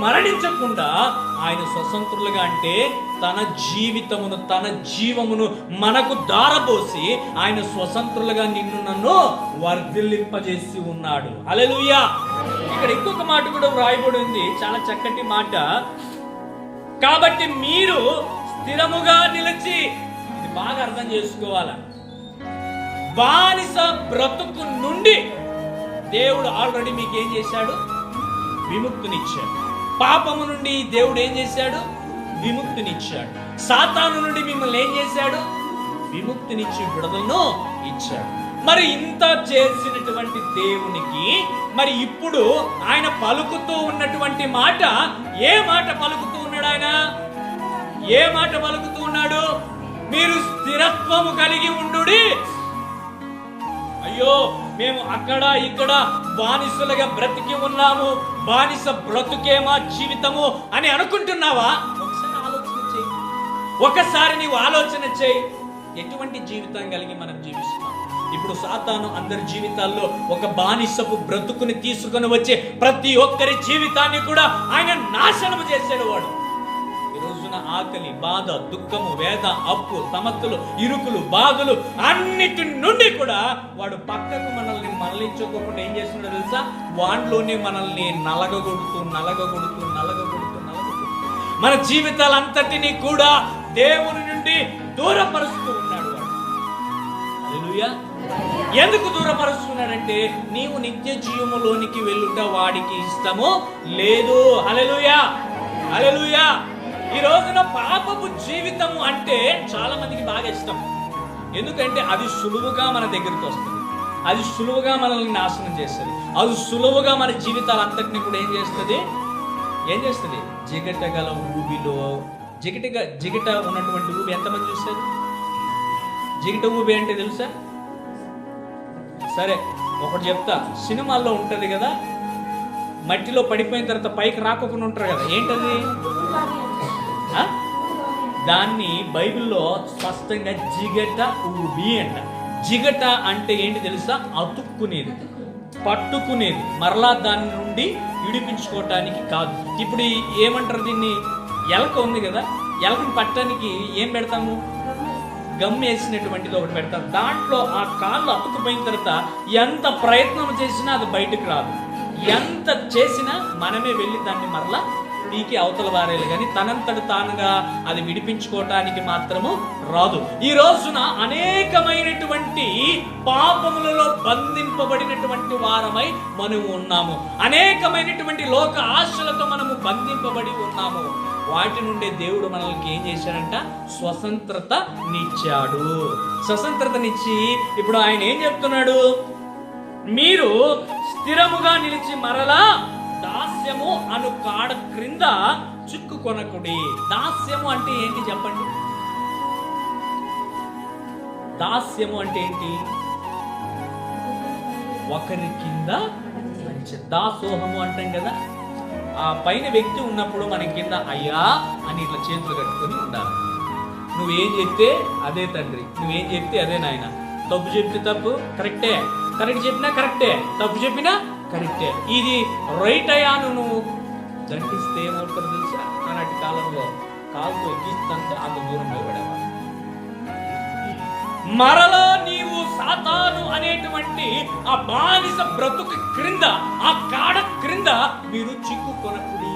మరణించకుండా ఆయన స్వతంత్రులుగా అంటే తన జీవితమును తన జీవమును మనకు దారపోసి ఆయన స్వతంత్రులుగా నిన్ను నన్ను వర్ధిల్లింపజేసి ఉన్నాడు. హల్లెలూయా. ఇక్కడ ఇంకొక మాట కూడా వ్రాయబడి ఉంది, చాలా చక్కటి మాట. కాబట్టి మీరు స్థిరముగా నిలిచి, ఇది బాగా అర్థం చేసుకోవాలా, బానిస బ్రతుకు నుండి దేవుడు ఆల్రెడీ మీకు ఏం చేశాడు? విముక్తినిచ్చాడు. పాపము నుండి దేవుడు ఏం చేశాడు? విముక్తినిచ్చాడు. సాతాను నుండి మిమ్మల్ని ఏం చేశాడు? విముక్తినిచ్చి విడుదలను ఇచ్చాడు. మరి ఇంత చేసినటువంటి దేవునికి మరి ఇప్పుడు ఆయన పలుకుతూ ఉన్నటువంటి మాట, ఏ మాట పలుకుతూ ఉన్నాడు? ఆయన ఏ మాట పలుకుతూ ఉన్నాడు? మీరు స్థిరత్వము కలిగి ఉండుడి. అయ్యో, మేము అక్కడ ఇక్కడ బానిసలుగా బ్రతికి ఉన్నాము, బానిస బ్రతుకే మా జీవితము అని అనుకుంటున్నావా? ఒకసారి ఆలోచన చేయి. ఒకసారి నీవు ఆలోచన చేయి, ఎటువంటి జీవితం కలిగి మనం జీవిస్తున్నాం. ఇప్పుడు సాతాను అందరి జీవితాల్లో ఒక బానిసపు బ్రతుకుని తీసుకొని వచ్చే ప్రతి ఒక్కరి జీవితాన్ని కూడా ఆయన నాశనము చేశాడు. వాడు ఈ రోజున ఆకలి, బాధ, దుఃఖము, వేద, అప్పు, సమస్యలు, ఇరుకులు, బాధలు అన్నిటి నుండి కూడా వాడు పక్కకు మనల్ని మరలించుకోకుండా ఏం చేస్తున్నాడో తెలుసా? వాటిలోనే మనల్ని నలగగొడుతూ మన జీవితాలంతటినీ కూడా దేవుని నుండి దూరపరుస్తూ ఉన్నాడు వాడు. హల్లెలూయా. ఎందుకు దూరపరుస్తున్నాడంటే నీవు నిత్య జీవములోనికి వెళ్ళుట వాడికి ఇష్టము లేదు. హల్లెలూయా, హల్లెలూయా. ఈ రోజున పాపపు జీవితము అంటే చాలా మందికి బాగా ఇష్టం. ఎందుకంటే అది సులువుగా మన దగ్గరికి వస్తుంది, అది సులువుగా మనల్ని నాశనం చేస్తుంది, అది సులువుగా మన జీవితాలంతటినీ కూడా ఏం చేస్తుంది? జిగట గల ఊబిలో జిగట ఉన్నటువంటి ఊబి ఎంతమంది చూస్తారు? జిగట ఊబి అంటే తెలుసా? సరే ఒకటి చెప్తా. సినిమాల్లో ఉంటది కదా, మట్టిలో పడిపోయిన తర్వాత పైకి రాకుండా ఉంటారు కదా, ఏంటది? దాన్ని బైబిల్లో స్పష్టంగా జిగట ఊబి అంట. జిగట అంటే ఏంటి తెలుసా? అతుక్కునేది, పట్టుకునేది, మరలా దాని నుండి విడిపించుకోవటానికి కాదు. ఇప్పుడు ఏమంటారు దీన్ని? ఎలక ఉంది కదా, ఎలకని పట్టడానికి ఏం పెడతాము? గమ్ వేసినటువంటిది ఒకటి పెడతాం. దాంట్లో ఆ కాళ్ళు అతుక్కుపోయిన తర్వాత ఎంత ప్రయత్నం చేసినా అది బయటకు రాదు. ఎంత చేసినా మనమే వెళ్ళి దాన్ని మరలా పీకి అవతల వారేలు, కానీ తనంతటి తానుగా అది విడిపించుకోవటానికి మాత్రము రాదు. ఈ రోజున అనేకమైనటువంటి పాపములలో బంధింపబడినటువంటి వారమై మనము ఉన్నాము. అనేకమైనటువంటి లోక ఆశలతో మనము బంధింపబడి ఉన్నాము. వాటి నుండే దేవుడు మనల్ని ఏం చేశాడంట? స్వతంత్రతనిచ్చాడు. స్వతంత్రతనిచ్చి ఇప్పుడు ఆయన ఏం చెప్తున్నాడు? మీరు స్థిరముగా నిలిచి మరలా దాస్యము అను కాడ క్రింద చిక్కుకొనకుడి. దాస్యము అంటే ఏంటి చెప్పండి? దాస్యము అంటే ఏంటి? ఒకరి కింద దాసోహము అంటాం కదా. ఆ పైన వ్యక్తి ఉన్నప్పుడు మన కింద అయ్యా అని ఇట్లా చేతులు కట్టుకొని ఉండాలి. నువ్వేం చెప్తే అదే తండ్రి, నువ్వేం చెప్తే అదే నాయన. తప్పు చెప్తే తప్పు, కరెక్టే. కరెక్ట్ చెప్పినా కరెక్టే, తప్పు చెప్పినా కరెక్టే. ఇది రైట్ అయ్యాను నువ్వు దండిస్తే ఏమవుతారు తెలుసా? ఆనాటి కాలంలో కాలుతో ఎక్కిస్తుంటే అంత దూరం భయపడేవాడు. మరలా నీవు సాతాను అనేటువంటి ఆ బానిస బ్రతుకు క్రింద, ఆ కాడ క్రింద మీరు చిక్కుకొనకుడి.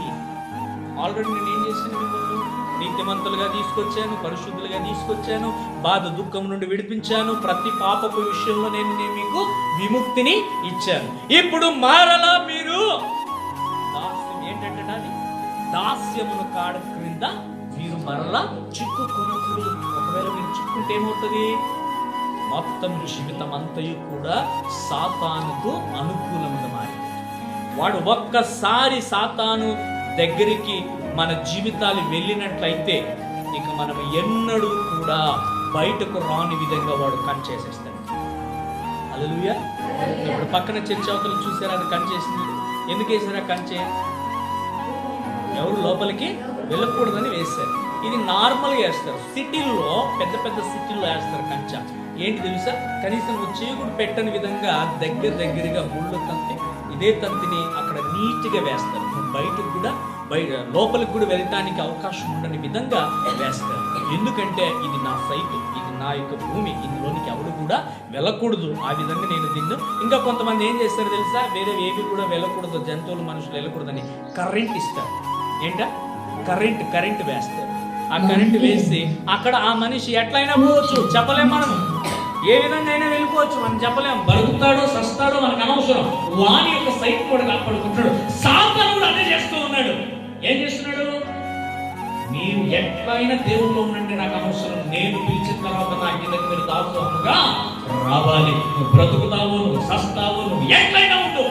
ఆల్రెడీ నేను ఏం చేశాను? మిమ్మల్ని నీతిమంతులుగా తీసుకొచ్చాను, పరిశుద్ధులుగా తీసుకొచ్చాను, బాధ దుఃఖం నుండి విడిపించాను, ప్రతి పాపపు విషయంలో నేను మీకు విముక్తిని ఇచ్చాను. ఇప్పుడు మరలా మీరు దాస్యం ఏంటంటే అది దాస్యమును కాడ క్రింద మీరు మరలా చిక్కుకొనకుడి. ఒకవేళ మీరు చిక్కుంటే ఏమవుతుంది? మొత్తం జీవితం అంతయు కూడా సాతానుకు అనుకూలంగా మారింది. వాడు ఒక్కసారి సాతాను దగ్గరికి మన జీవితాలు వెళ్ళినట్లయితే ఇక మనం ఎన్నడూ కూడా బయటకు రాని విధంగా వాడు చేసేస్తాడు. హల్లెలూయా. ఇప్పుడు పక్కన చర్చ్ అవతలు చూసారా? అది చేసింది. ఎందుకు వేసారా కంచె? ఎవరు లోపలికి వెళ్ళకూడదని వేస్తారు. ఇది నార్మల్గా వేస్తారు. సిటీల్లో, పెద్ద పెద్ద సిటీల్లో వేస్తారు కంచె. ఏంటి తెలుసా? కనీసం చీకుడు పెట్టని విధంగా దగ్గరగా ముళ్ళు తంతి, ఇదే తంతిని అక్కడ నీట్గా వేస్తారు. బయటకు కూడా లోపలికి కూడా వెళ్ళటానికి అవకాశం ఉండని విధంగా వేస్తారు. ఎందుకంటే ఇది నా సైట్, ఇది నా యొక్క భూమి, ఇందులోనికి ఎవరు కూడా వెళ్ళకూడదు. ఆ విధంగా నేను దీన్ని ఇంకా కొంతమంది ఏం చేస్తారు తెలుసా, వేరే ఏవి కూడా వెళ్ళకూడదు, జంతువులు మనుషులు వెళ్ళకూడదని కరెంట్ ఇస్తారు. ఏంటా కరెంట్ వేస్తారు. ఆ కరెంట్ వేసి అక్కడ ఆ మనిషి ఎట్లయినా పోవచ్చు, చెప్పలేం మనం, ఏ విధంగా అయినా వెళ్ళిపోవచ్చు, మనం చెప్పలేం. బతుకుతాడో సస్తాడో మనకు అనవసరం. వాని యొక్క సైట్ కూడా కాపాడుకుంటాడు. సాతాను కూడా అదే చేస్తూ ఉన్నాడు. ఏం చేస్తున్నాడు, మీరు ఎట్లయినా దేవుల్లో ఉండండి, నాకు అవసరం, నేను పిలిచిన తర్వాత నా కిందకి మీరు దాసోహముగా రావాలి. నువ్వు బ్రతుకుతావు, నువ్వు సస్తావు, నువ్వు ఎట్లయినా ఉండు,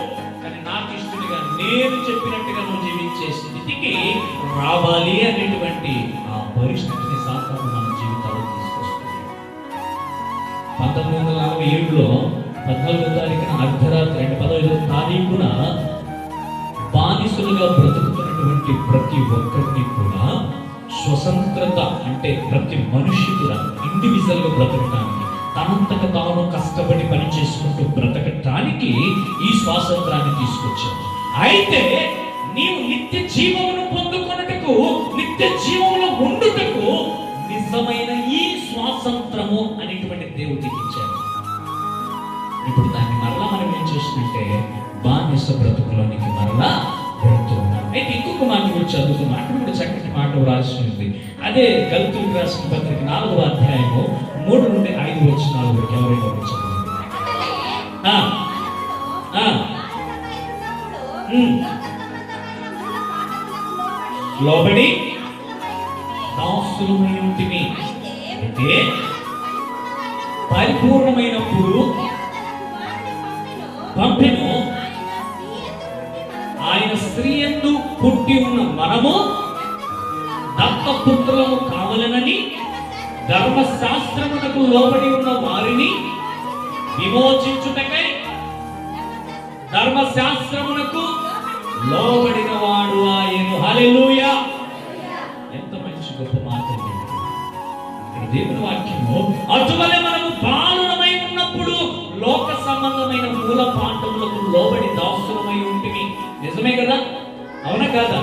కానీ నాకు ఇష్టంగా నేను చెప్పినట్టుగా నువ్వు జీవించే స్థితికి రావాలి అనేటువంటి ఆ పరిస్థితిని సాతాను మన జీవితాల్లో తీసుకొస్తుంది. 1947లో 14వ తారీఖున అర్ధరాత్రి 15వ తారీఖున బానిసలుగా బ్రతుకుతున్నటువంటి ప్రతి ఒక్కరిని కూడా స్వతంత్రత, అంటే ప్రతి మనిషి కూడా ఇండివిజువల్ గా బ్రతకటానికి, తనంతట తాను కష్టపడి పని చేసుకుంటూ బ్రతకటానికి ఈ స్వాతంత్రాన్ని తీసుకొచ్చాడు. అయితే నీవు నిత్య జీవమును పొందుకొనుటకు, నిత్య జీవములో ఉండుటకు నిజమైన ఈ స్వాతంత్రము అనేటువంటి దేవుడికి ఇచ్చాడు. ఇప్పుడు దాన్ని మరలా మనం ఏం చేసినట్టే బానిస బ్రతుకులోనికి మరలా వెళ్తున్నాం. అయితే ఇంకొక మాట గురించి చదువుతున్నాం, అక్కడ కూడా చక్కటి మాట రాసి ఉంది. అదే గలతీయులకు రాసిన పత్రిక 4వ అధ్యాయము 3 నుండి 5 వచనాల వరకు ఎవరైనా చదవండి. లోబడి దాసులమై ఉంటిమి. అయితే పరిపూర్ణమైనప్పుడు పంపెను, ఆయన స్త్రీ యందు పుట్టి ఉన్న మనము దత్తపుత్రులము కావాలనని ధర్మశాస్త్రమునకు లోబడి ఉన్న వారిని విమోచించుటకై ధర్మశాస్త్రమునకు లోబడిన వాడు ఆయన. హల్లెలూయా! ఎంత మంచి గొప్ప మాట దేవుని వాక్యము. అటువలే మనము బాలురమై ఉన్నప్పుడు లోక సంబంధమైన మూల పాఠములకు లోబడి దాసులమై ఉంటిమి. నిజమే కదా, అవునా కాదా?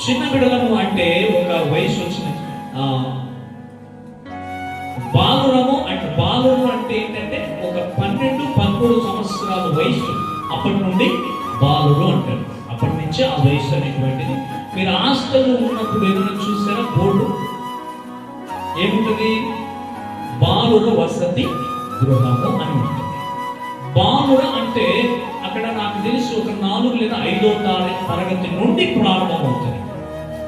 చిన్న బిడ్డలము అంటే ఒక వయసు వచ్చిన బాలురము అంటే, బాలురు అంటే ఏంటంటే ఒక 12-13 సంవత్సరాల వయసు, అప్పటి నుండి బాలురు అంటారు. అప్పటి నుంచి ఆ వయసు అనేటువంటిది. మీరు హాస్టల్లో ఉన్నప్పుడు ఏదైనా చూసారా బోర్డు ఏముంటుంది? బాలుర వసతి గృహము అని ఉంటుంది. బాలుర అంటే అక్కడ నాకు తెలిసి ఒక 4 లేదా 5వ తరగతి నుండి ప్రారంభమవుతుంది.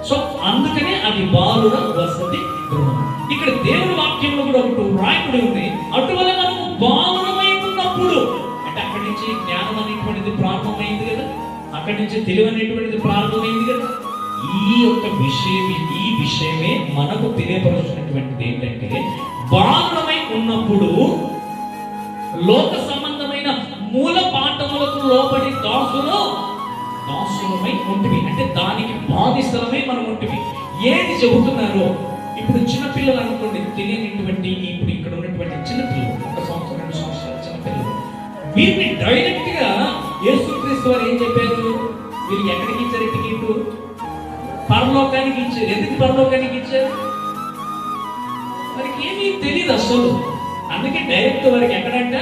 సో అందుకనే అది బాలుర వసతి గృహం. ఇక్కడ దేవుని వాక్యంలో కూడా ఒకటి రాయబడి ఉంది, అటువల్ల మనము బాలురమై ఉన్నప్పుడు, అంటే అక్కడి నుంచి జ్ఞానం అనేటువంటిది ప్రారంభమైంది కదా, అక్కడి నుంచి తెలివి అనేటువంటిది ప్రారంభమైంది కదా. ఈ విషయమే మనకు తెలియపరుస్తున్నటువంటిది ఏంటంటే, బాలురమై ఉన్నప్పుడు లోక సంబంధమైన మూల పాఠములకు లోబడి దాసులమై ఉంటుంది. అంటే దానికి బాధిస్తులమై మనం ఉంటుంది. ఏది చెబుతున్నారో ఇప్పుడు చిన్నపిల్లలు అనుకోండి, తెలియనిటువంటి ఇప్పుడు ఇక్కడ ఉన్నటువంటి చిన్నపిల్లలు, 1 సంవత్సరం 2 సంవత్సరాల చిన్నపిల్లలు, వీరిని డైరెక్ట్ గా యేసుక్రీస్తు వారు ఏం చెప్పారు? వీరికి ఎక్కడికి ఇచ్చారు టికెట్? పరలోకానికి ఇచ్చారు. ఎందుకు పరలోకానికి ఇచ్చారు? వారికి ఏమీ తెలియదు అసలు. అందుకే డైరెక్ట్ వారికి ఎక్కడంట,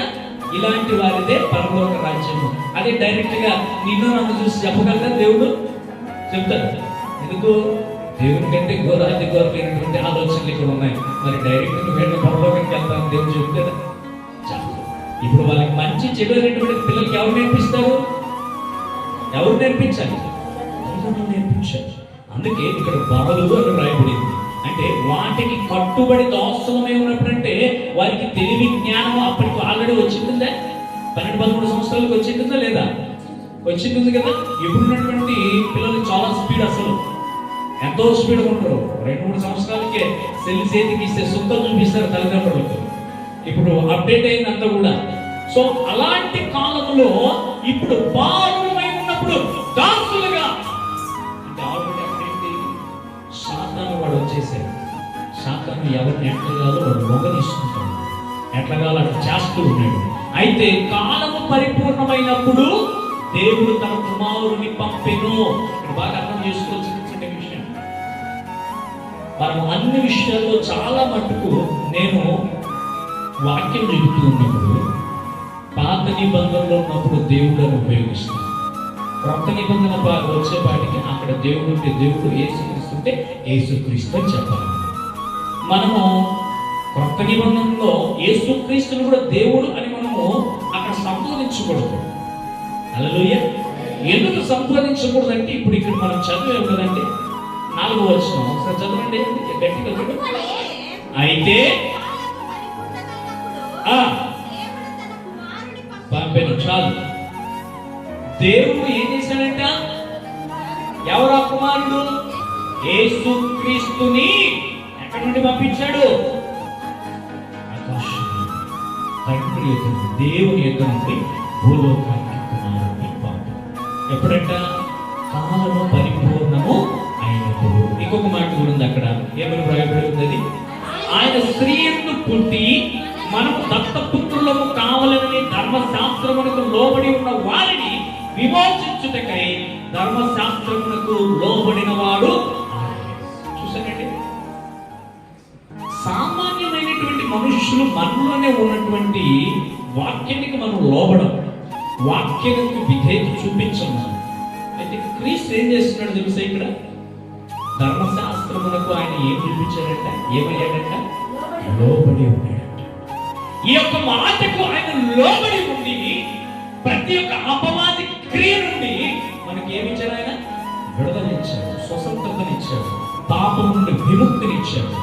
ఇలాంటి వారిదే పరలోక రాజ్యము. అదే డైరెక్ట్ గా నిన్ను నన్ను చూసి చెప్పగలరా దేవుడు? చెప్తాడు. ఎందుకు? దేవుని కంటే ఘోరాది ఘోరమైనటువంటి ఆలోచనలు ఇక్కడ ఉన్నాయి. మరి డైరెక్ట్ నువ్వు పరలోకానికి వెళ్తాను దేవుడు చెప్తాడా? ఇప్పుడు వాళ్ళకి మంచి చెడు అనేటువంటి పిల్లలకి ఎవరు నేర్పిస్తారు? ఎవరు నేర్పించాలి? నేర్పించాలి. అందుకే ఇక్కడ బాలురు అని రాయబడింది. అంటే వాటికి కట్టుబడి దాసులమై ఉన్నప్పుడంటే వారికి తెలివి జ్ఞానం అప్పటికి ఆల్రెడీ వచ్చింటుందా? 12-13 సంవత్సరాలకు వచ్చింటుందా లేదా? వచ్చింటుంది కదా. ఇప్పుడున్నటువంటి పిల్లలు చాలా స్పీడ్, అసలు ఎంతో స్పీడ్ ఉంటారు. 2-3 సంవత్సరాలకే సెల్ చేతికి ఇస్తే సొంతం చూపిస్తారు తల్లిదండ్రులకు. ఇప్పుడు అప్డేట్ అయిందంతా కూడా. సో అలాంటి కాలంలో ఇప్పుడు బాలురమై ఉన్నప్పుడు దాసులుగా, అంటే ఆల్రెడీ అక్కడేంటి, సాతాను వాడు వచ్చేసాడు. సాతాను ఎవరిని ఎట్లగాలో వాడు మొగనిస్తుంటాడు, ఎట్లగాలో అట్లా చేస్తూ ఉన్నాడు. అయితే కాలము పరిపూర్ణమైనప్పుడు దేవుడు తన కుమారుని పంపెను. బాగా అర్థం చేసుకోవాల్సిన విషయం. మనం అన్ని విషయాల్లో చాలా మట్టుకు నేను వాక్యం చెబుతూ ఉన్నప్పుడు పాత నిబంధనలో ఉన్నప్పుడు దేవుళ్ళను ఉపయోగిస్తాను. క్రొత్త నిబంధన వచ్చేపాటికి అక్కడ దేవుడు ఉంటే దేవుడు, యేసుక్రీస్తుంటే యేసుక్రీస్తు అని చెప్పాలి. మనము క్రొత్త నిబంధనలో యేసుక్రీస్తుని కూడా దేవుడు అని మనము అక్కడ సంబోధించకూడదు. హల్లెలూయా. ఎందుకు సంబోధించకూడదంటే ఇప్పుడు ఇక్కడ మనం చదివాం కదండి, 4వ వచనం ఒకసారి చదవండి గట్టిగా. అయితే పంపిన చాలు. దేవుడు ఏం చేశాడంట? ఎవరా కుమారుడు? యేసుక్రీస్తుని ఎక్కడి నుండి పంపించాడు? తండ్రి యొక్క దేవుని యొక్క నుండి భూలోకానికి కుమారుడిని పంపాడు. ఎప్పుడంట? కాలము పరిపూర్ణము అయినప్పుడు. ఇంకొక మాట కూడా ఉంది అక్కడ, ఏమని రాయబడి ఉంది? ఆయన స్త్రీ యందు పుట్టి మనకు దత్తపుత్రులకు కావాలని ధర్మశాస్త్రమునకు లోబడి ఉన్న వారిని విమోచించుటకై ధర్మశాస్త్రమునకు లోబడిన వాడు. చూసానండి, సామాన్యమైనటువంటి మనుషులు మనలోనే ఉన్నటువంటి వాక్యానికి మనం లోబడం, వాక్యానికి విధేయత చూపించము. అయితే క్రీస్తు ఏం చేస్తున్నాడు తెలుసా? ఇక్కడ ధర్మశాస్త్రమునకు ఆయన ఏం చూపించాడంట? ఏమయ్యాడంట? లోబడి ఉన్నాడంట. ఈ యొక్క మాటకు ఆయన లోబడి ఉండి ప్రతి ఒక్క అపవాది క్రియ నుండి మనకి ఏమిచ్చాడు? ఆయన విడుదలనిచ్చాడు, స్వతంత్రతనిచ్చాడు, పాపం నుండి విముక్తినిచ్చాడు,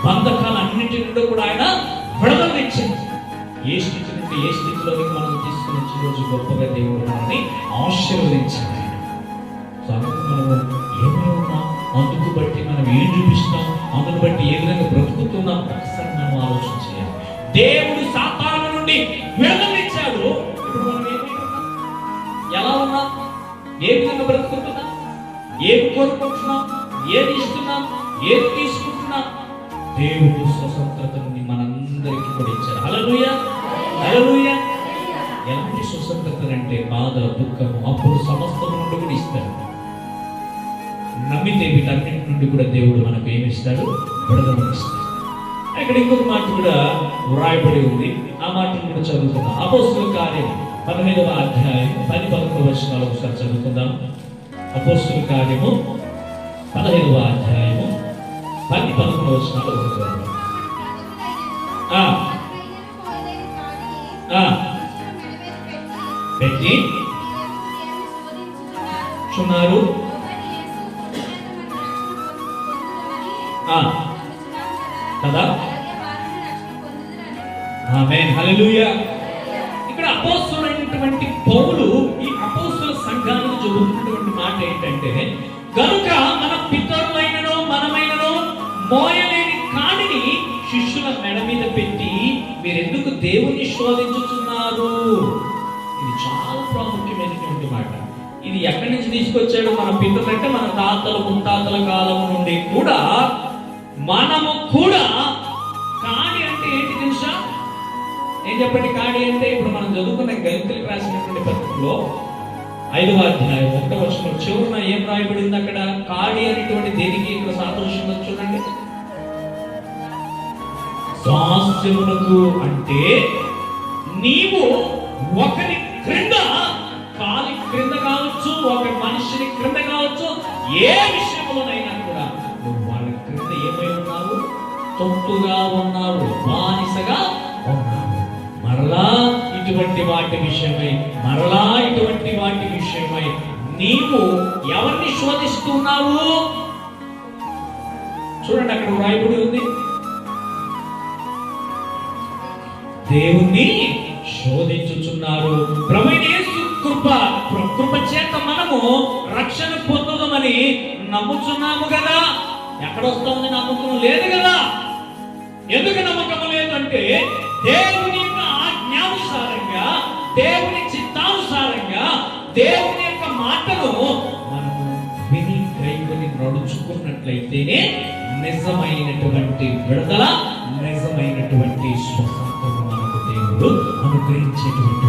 బంధకాలన్నింటి నుండి కూడా ఆయన విడుదలనిచ్చాడు. ఏ స్థితి నుండి ఏ స్థితిలోకి మనం తీసుకుని వచ్చే రోజు గొప్పగా దేవుడు మనల్ని ఆశీర్వదించాడు. మనము ఏమై ఉన్నాం, అందుకు బట్టి మనం ఏం చూపిస్తాం, అందును బట్టి ఏ విధంగా బ్రతుకుతున్నాం, ఒకసారి మనం ఆలోచన చేయాలి. దేవుడు సాతాను నుండి విడుదలనిచ్చాడు. ఇప్పుడు మనం ఎలా ఉన్నాం? ఏ విధంగా బ్రతుకుతున్నాం? ఏది కోరుకుంటున్నాం? ఏది ఇస్తున్నాం? ఏది తీసుకుంటున్నాం? దేవుడు స్వతంత్రతని మనందరికీ కూడా ఇచ్చారు. హల్లెలూయా, హల్లెలూయా. ఎలాంటి స్వతంత్రత అంటే బాధ, దుఃఖము, అప్పుడు సమస్తము నుండి కూడా ఇస్తాడు. నమ్మితే వీటన్నింటి నుండి కూడా దేవుడు మనకు ఏమిస్తాడు? విడుదలనిస్తాడు. ఇక్కడ ఇంకొక మాట కూడా వ్రాయబడి ఉంది, ఆ మాటను కూడా చదువుకుందాం. అపోస్తలుల కార్యం 15వ అధ్యాయం 10-11 వచనాలు ఒకసారి చదువుకుందాం. అపోస్తలుల కార్యము 15వ అధ్యాయము 10-11 వచనాలు చదువుకుందాం. పెట్టి చున్నారు కదా. ఆమేన్, హల్లెలూయా. ఇక్కడ అపోస్తలుడైనటువంటి పౌలు ఈ అపోస్తల సంఘానికి చెబుతున్నటువంటి మాట ఏంటంటే, గనుక మన పితరులైనను మనమైనను మోయలేని కాడిని శిష్యుల మెడ మీద పెట్టి మీరెందుకు దేవుణ్ణి శోధించుతున్నారు? ఇది చాలా ప్రాముఖ్యమైనటువంటి మాట. ఇది ఎక్కడి నుంచి తీసుకొచ్చాడు? మన పితరులంటే మన తాతల ముత్తాతల కాలం నుండి కూడా మనము కూడా కాడి అంటే ఏంటి తెలుసా? ఏం చెప్పండి కాడి అంటే? ఇప్పుడు మనం చదువుకున్న గలితీయులకు రాసినటువంటి పత్రికలో 5వ అధ్యాయం 1వ వచనం చివరన ఏం రాయబడింది అక్కడ? కాడి అనేటువంటి దేనికి ఇక్కడ సాదృశ్యం చూడండి. స్వాస్థ్యమునకు అంటే నీవు ఒకరి క్రింద, కాలి క్రింద కావచ్చు, ఒక మనిషిని క్రింద కావచ్చు, ఏ విషయంలోనైనా కూడా నువ్వు వాళ్ళ క్రింద ఏమై ఉన్నావు? తొత్తుగా ఉన్నావు, బానిసగా ఉన్నావు. మరలా ఇటువంటి వాటి విషయమై, మరలా ఇటువంటి వాటి విషయమై నీవు ఎవరిని శోధిస్తున్నావు? చూడండి, అక్కడ రాయబడి ఉంది, దేవుణ్ణి శోధించుచున్నారు. ప్రభువైన యేసు కృప చేత మనము రక్షణ పొందుదామని నమ్ముచున్నాము కదా. ఎక్కడొస్తుంది నమ్మకం? లేదు కదా. ఎందుకు నమ్మకం లేదంటే దేవుని యొక్క ఆజ్ఞానుసారంగా, దేవుని చిత్తానుసారంగా, దేవుని యొక్క మాటను మనము విని గ్రహించి నడుచుకున్నట్లయితేనే నిజమైనటువంటి విడుదల, నిజమైనటువంటి స్వతంత్రత మనకు దేవుడు అనుగ్రహించేటువంటి